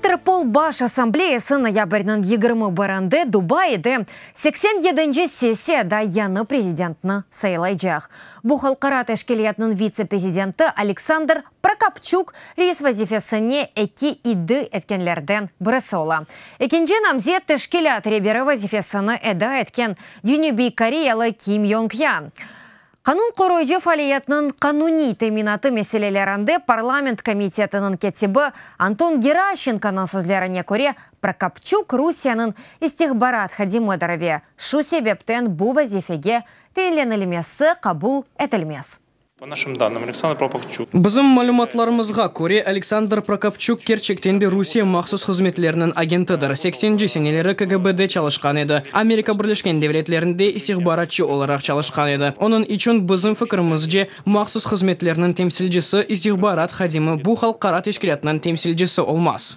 Интерпол баш ассамблеясы ноябрьнын 21-нде Дубайда 87-нче сессияда яны президентны сайлайжақ. Бу халкара тәшкилиятнын вице-президенті Александр Прокопчук рейс вазифесіне эки иды эткенлерден бірісі ола. Экинчи намзет тәшкилят ребері вазифесіні эда эткен Жүнүбий Кореялы Ким Йонг Ян. Канун коройжы фалиятнын кануни теминаты меселелерінде парламент комитетінің кетибі Антон Геращенконың сөзлеріне көре Прокопчук Русияның истихбарат хадимыдырыве. Шу себептен бу вазифеге тейленілмесі қабул этілмес. По нашим данным, Александр Прокопчук. Bizim малюматларымызға көре Александр Прокопчук Керчектенде Русия махсус хызметлерінің агентыдыр. 80-нче сенелері КГБ'де çalışқан еді. Америка Бірлешкен Девлетлерінде истихбаратчы оларақ çalışқан еді. Оның üçün bizim фікірімізде махсус хызметлерінің темсілжісі истихбарат хадимы bu халықара тешкілетінің темсілжісі olmaz.